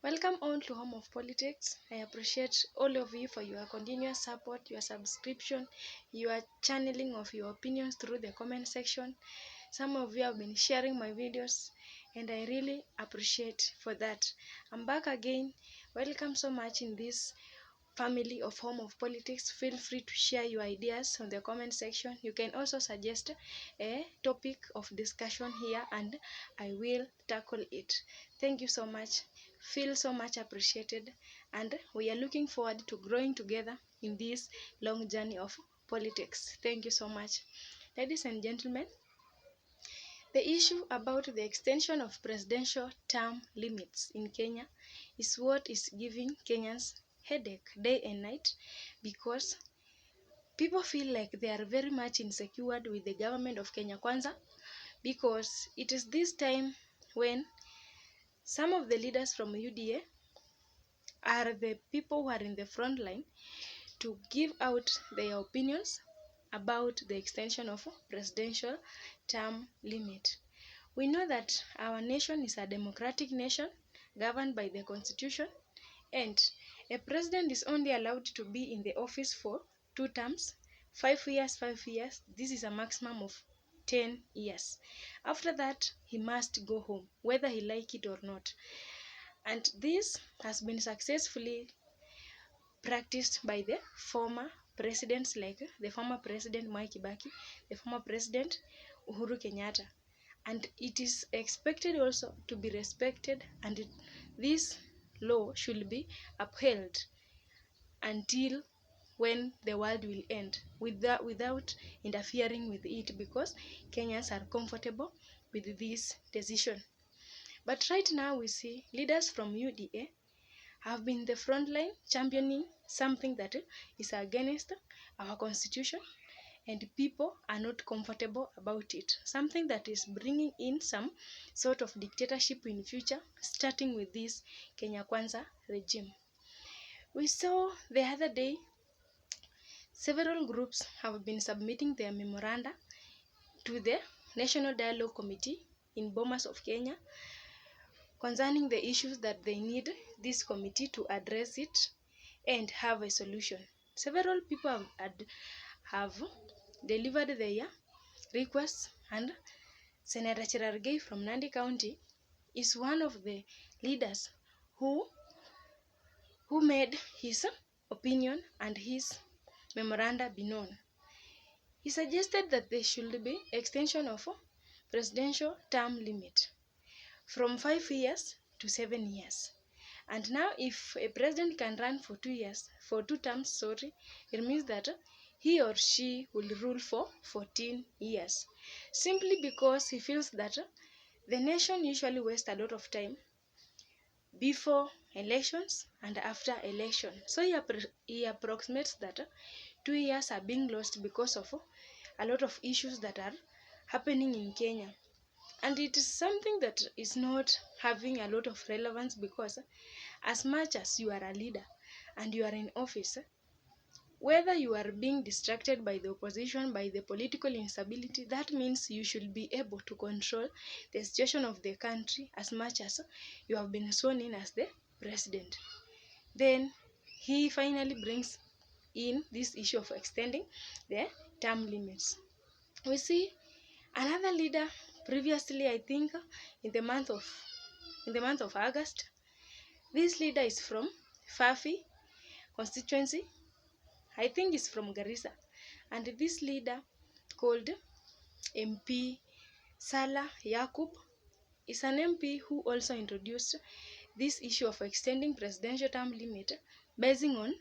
Welcome all to Home of Politics. I appreciate all of you for your continuous support, your subscription, your channeling of your opinions through the comment section. Some of you have been sharing my videos and I really appreciate for that. I'm back again. Welcome so much in this family of Home of Politics. Feel free to share your ideas on the comment section. You can also suggest a topic of discussion here and I will tackle it. Thank you so much. Feel so much appreciated, and we are looking forward to growing together in this long journey of politics. Thank you so much. Ladies and gentlemen, the issue about the extension of presidential term limits in Kenya is what is giving Kenyans headache day and night, because people feel like they are very much insecure with the government of Kenya Kwanza, because it is this time when some of the leaders from UDA are the people who are in the front line to give out their opinions about the extension of presidential term limit. We know that our nation is a democratic nation governed by the constitution, and a president is only allowed to be in the office for 2 terms, 5 years, 5 years. This is a maximum of 10 years. After that, he must go home, whether he like it or not. And this has been successfully practiced by the former presidents, like the former president Mwai Kibaki, the former president Uhuru Kenyatta. And it is expected also to be respected, and this law should be upheld until when the world will end, without interfering with it, because Kenyans are comfortable with this decision. But right now we see leaders from UDA have been the front line championing something that is against our constitution, and people are not comfortable about it. Something that is bringing in some sort of dictatorship in future, starting with this Kenya Kwanza regime. We saw the other day several groups have been submitting their memoranda to the National Dialogue Committee in Bomas of Kenya concerning the issues that they need this committee to address it and have a solution. Several people have delivered their requests, and Senator Cherargei from Nandi County is one of the leaders who made his opinion and his memoranda be known. He suggested that there should be extension of presidential term limit from 5 years to 7 years. And now if a president can run for 2 years, for 2 terms, it means that he or she will rule for 14 years. Simply because he feels that the nation usually wastes a lot of time before elections and after election. So he approximates that 2 years are being lost because of a lot of issues that are happening in Kenya. And it is something that is not having a lot of relevance, because as much as you are a leader and you are in office, whether you are being distracted by the opposition, by the political instability, that means you should be able to control the situation of the country as much as you have been sworn in as the president. Then he finally brings in this issue of extending the term limits. We see another leader previously, I think in the month of August. This leader is from Fafi constituency. I think it's from Garissa. And this leader, called MP Salah Yakub, is an MP who also introduced this issue of extending presidential term limit basing on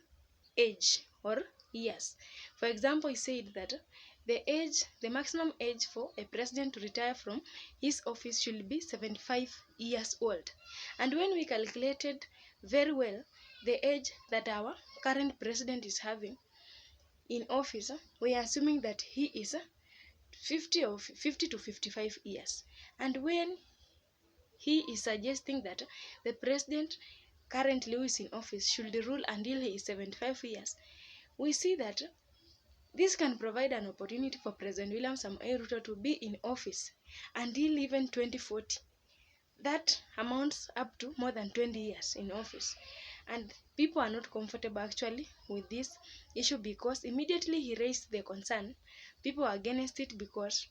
age or years. For example, he said that the maximum age for a president to retire from his office should be 75 years old. And when we calculated very well the age that our current president is having in office, we are assuming that he is 50 to 55 years. And when he is suggesting that the president currently who is in office should rule until he is 75 years, we see that this can provide an opportunity for President William Samoei Ruto to be in office until even 2040. that amounts up to more than 20 years in office. And people are not comfortable actually with this issue, because immediately he raised the concern, people are against it because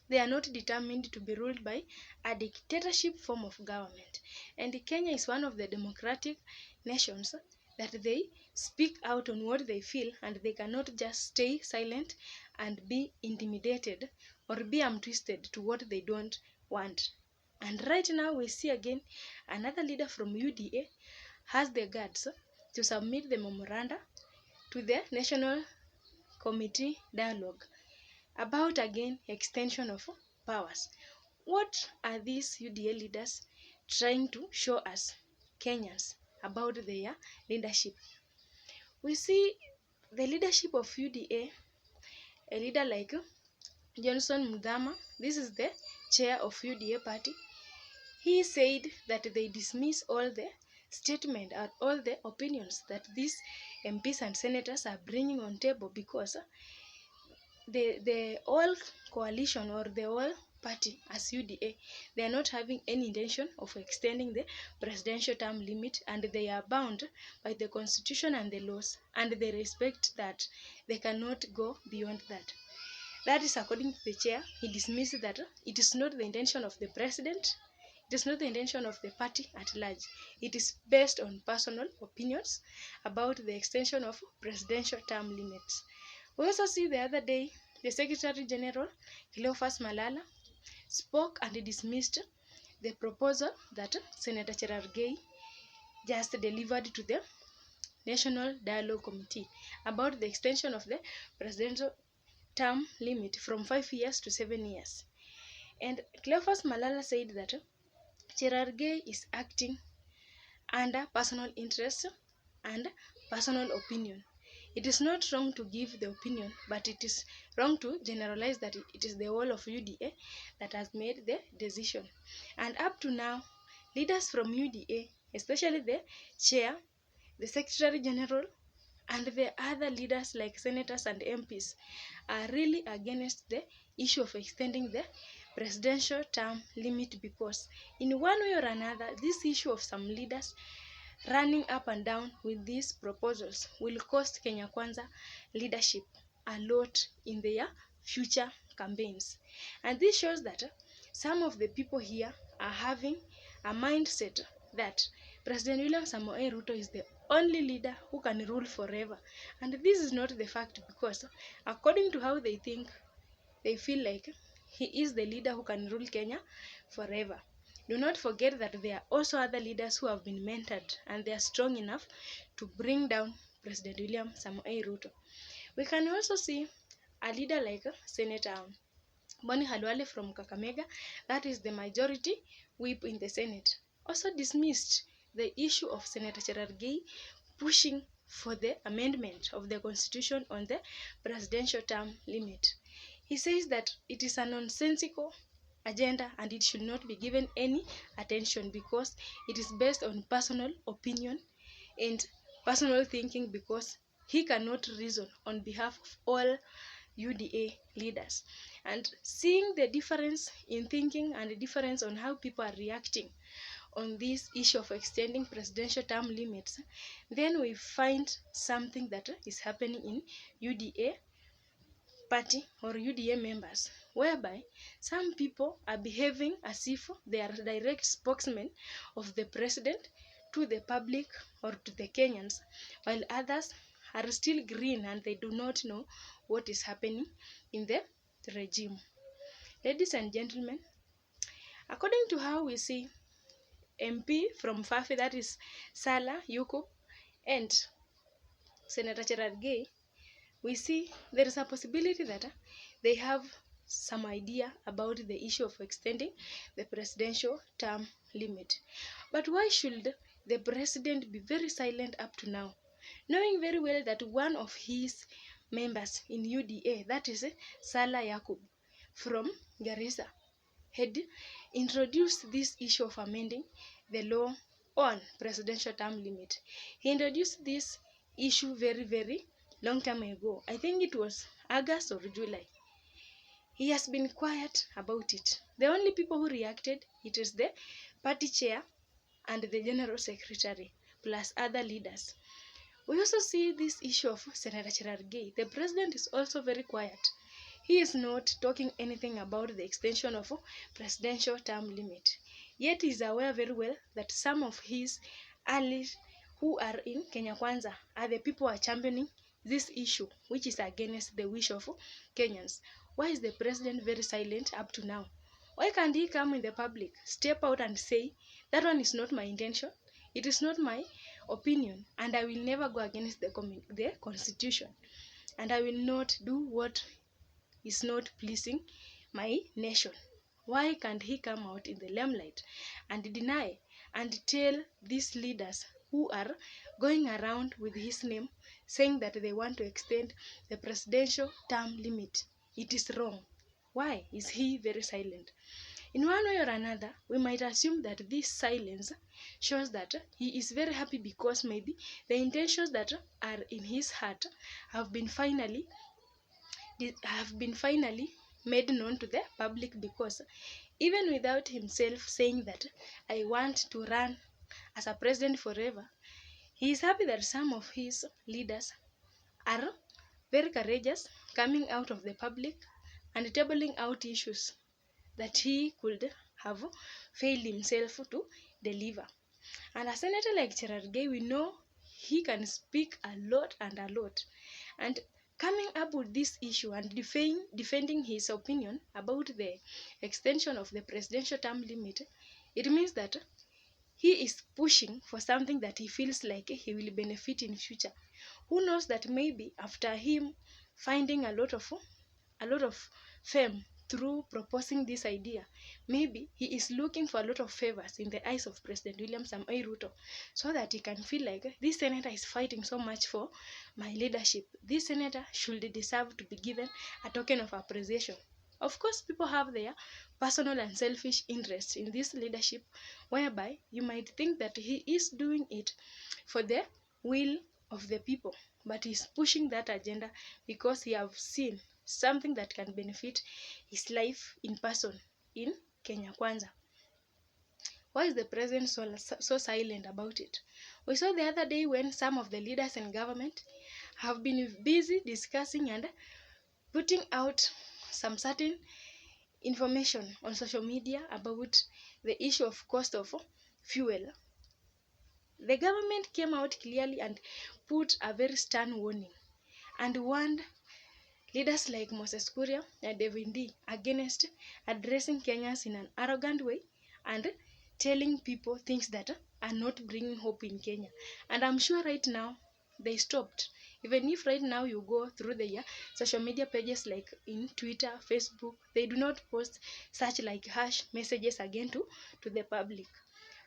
they are not determined to be ruled by a dictatorship form of government. And Kenya is one of the democratic nations that they speak out on what they feel, and they cannot just stay silent and be intimidated or be twisted to what they don't want. And right now we see again another leader from UDA has the guts to submit the memoranda to the National Committee Dialogue about again extension of powers. What are these UDA leaders trying to show us Kenyans about their leadership? We see the leadership of UDA, a leader like Johnson Mudhama. This is the chair of UDA party. He said that they dismiss all the statement and all the opinions that these MPs and senators are bringing on table, because the all coalition or the all party as UDA, they are not having any intention of extending the presidential term limit, and they are bound by the constitution and the laws, and they respect that they cannot go beyond that. That is according to the chair. He dismissed that it is not the intention of the president, it is not the intention of the party at large. It is based on personal opinions about the extension of presidential term limits. We also see the other day the Secretary General Cleophas Malala spoke and dismissed the proposal that Senator Cherargei just delivered to the National Dialogue Committee about the extension of the presidential term limit from 5 years to 7 years. And Cleophas Malala said that Cherargei is acting under personal interest and personal opinion. It is not wrong to give the opinion, but it is wrong to generalize that it is the whole of UDA that has made the decision. And up to now, leaders from UDA, especially the chair, the secretary general, and the other leaders like senators and MPs, are really against the issue of extending the presidential term limit, because in one way or another, this issue of some leaders running up and down with these proposals will cost Kenya Kwanza leadership a lot in their future campaigns. And this shows that some of the people here are having a mindset that President William Samoei Ruto is the only leader who can rule forever. And this is not the fact, because according to how they think, they feel like he is the leader who can rule Kenya forever. Do not forget that there are also other leaders who have been mentored, and they are strong enough to bring down President William Samoei Ruto. We can also see a leader like Senator Boni Halwale from Kakamega, that is the majority whip in the Senate, also dismissed the issue of Senator Cherargei pushing for the amendment of the constitution on the presidential term limit. He says that it is a nonsensical agenda and it should not be given any attention, because it is based on personal opinion and personal thinking, because he cannot reason on behalf of all UDA leaders. And seeing the difference in thinking and the difference on how people are reacting on this issue of extending presidential term limits, then we find something that is happening in UDA party or UDA members, whereby some people are behaving as if they are direct spokesmen of the president to the public or to the Kenyans, while others are still green and they do not know what is happening in the regime. Ladies and gentlemen, according to how we see MP from Fafi, that is Sala Yukub, and Senator Cherargei, we see there is a possibility that they have some idea about the issue of extending the presidential term limit. But why should the president be very silent up to now, knowing very well that one of his members in UDA, that is Sala Yakub from Garissa, had introduced this issue of amending the law on presidential term limit. He introduced this issue very long time ago. I think it was August or July. he has been quiet about it. The only people who reacted, it is the party chair and the general secretary, plus other leaders. We also see this issue of Senator Cherargei. The president is also very quiet. He is not talking anything about the extension of presidential term limit. Yet he is aware very well that some of his allies who are in Kenya Kwanza are the people who are championing this issue, which is against the wish of Kenyans. Why is the president very silent up to now? Why can't he come in the public, step out and say, that one is not my intention, it is not my opinion, and I will never go against the constitution, and I will not do what is not pleasing my nation? Why can't he come out in the limelight and deny and tell these leaders who are going around with his name saying that they want to extend the presidential term limit? It is wrong. Why is he very silent? In one way or another, we might assume that this silence shows that he is very happy because maybe the intentions that are in his heart have been finally made known to the public, because even without himself saying that I want to run as a president forever, he is happy that some of his leaders are very courageous, coming out of the public and tabling out issues that he could have failed himself to deliver. And a senator like Cherargei, we know he can speak a lot. And coming up with this issue and defending his opinion about the extension of the presidential term limit, it means that he is pushing for something that he feels like he will benefit in future. Who knows that maybe after him finding a lot of fame through proposing this idea, maybe he is looking for a lot of favors in the eyes of President William Samoei Ruto, so that he can feel like this senator is fighting so much for my leadership. This senator should deserve to be given a token of appreciation. Of course, people have their personal and selfish interests in this leadership, whereby you might think that he is doing it for the will of the people, but he's pushing that agenda because he has seen something that can benefit his life in person in Kenya Kwanza. Why is the president so silent about it? We saw the other day when some of the leaders in government have been busy discussing and putting out some certain information on social media about the issue of cost of fuel. The government came out clearly and put a very stern warning and warned leaders like Moses Kuria and David against addressing Kenyans in an arrogant way and telling people things that are not bringing hope in Kenya. And I'm sure right now they stopped. Even if right now you go through the social media pages like in Twitter, Facebook, they do not post such like harsh messages again to the public.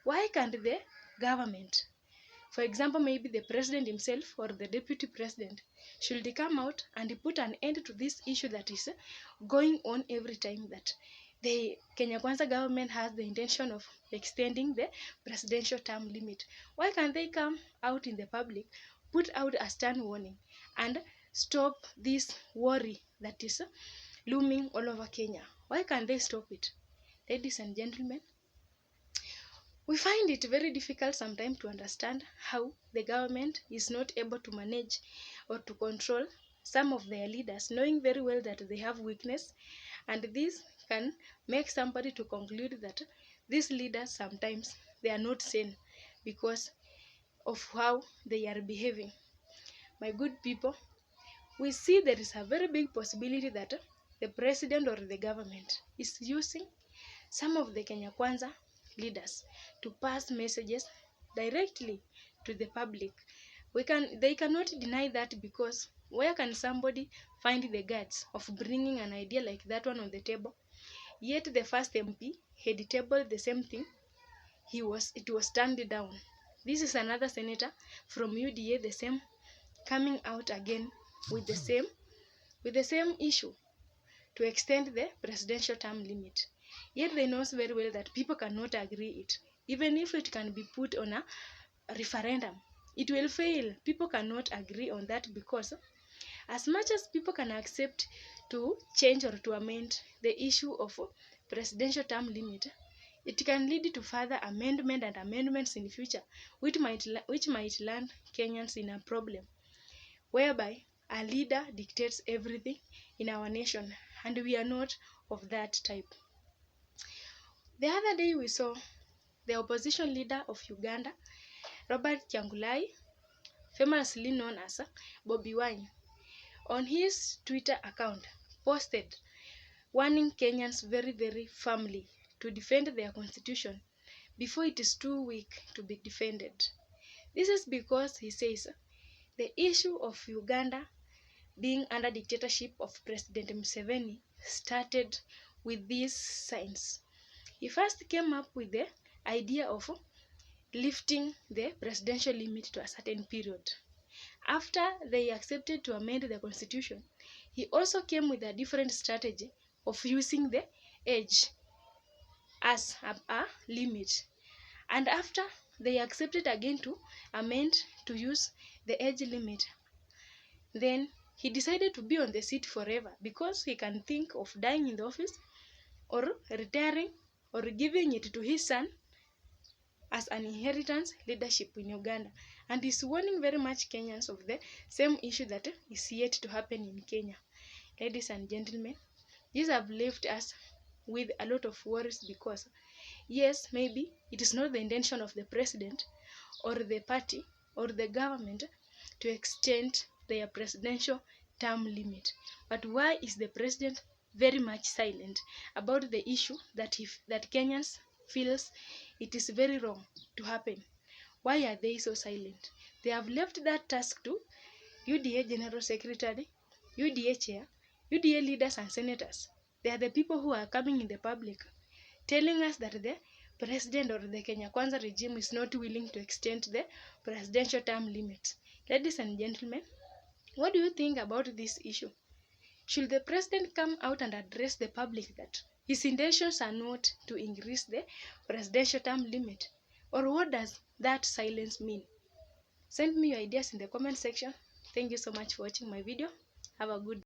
Why can't the government, for example, maybe the president himself or the deputy president, should come out and put an end to this issue that is going on every time that the Kenya Kwanza government has the intention of extending the presidential term limit? Why can't they come out in the public, put out a stern warning, and stop this worry that is looming all over Kenya? Why can't they stop it? Ladies and gentlemen, we find it very difficult sometimes to understand how the government is not able to manage or to control some of their leaders, knowing very well that they have weakness, and this can make somebody to conclude that these leaders sometimes they are not sane because of how they are behaving. My good people, we see there is a very big possibility that the president or the government is using some of the Kenya Kwanza leaders to pass messages directly to the public. They cannot deny that, because where can somebody find the guts of bringing an idea like that one on the table? Yet the first MP had tabled the same thing. It was turned down. This is another senator from UDA, the same, coming out again with the same issue to extend the presidential term limit. Yet they know very well that people cannot agree it. Even if it can be put on a referendum, it will fail. People cannot agree on that because As much as people can accept to change or to amend the issue of presidential term limit, it can lead to further amendment and amendments in the future, which might land Kenyans in a problem, whereby a leader dictates everything in our nation, and we are not of that type. The other day we saw the opposition leader of Uganda, Robert Kyagulanyi, famously known as Bobi Wine, on his Twitter account posted warning Kenyans very, very firmly to defend their constitution before it is too weak to be defended. This is because he says the issue of Uganda being under dictatorship of President Museveni started with these signs. He first came up with the idea of lifting the presidential limit to a certain period. After they accepted to amend the constitution, he also came with a different strategy of using the age as a limit. And after they accepted again to amend to use the age limit, then he decided to be on the seat forever because he can think of dying in the office or retiring or giving it to his son as an inheritance leadership in Uganda. And he's warning very much Kenyans of the same issue that is yet to happen in Kenya. Ladies and gentlemen, these have left us with a lot of worries because, yes, maybe it is not the intention of the president or the party or the government to extend their presidential term limit. But why is the president very much silent about the issue that Kenyans feels it is very wrong to happen? Why are they so silent? They have left that task to UDA General Secretary, UDA Chair, UDA leaders and senators. They are the people who are coming in the public telling us that the president or the Kenya Kwanza regime is not willing to extend the presidential term limit. Ladies and gentlemen, what do you think about this issue? Should the president come out and address the public that his intentions are not to increase the presidential term limit? Or what does that silence mean? Send me your ideas in the comment section. Thank you so much for watching my video. Have a good day.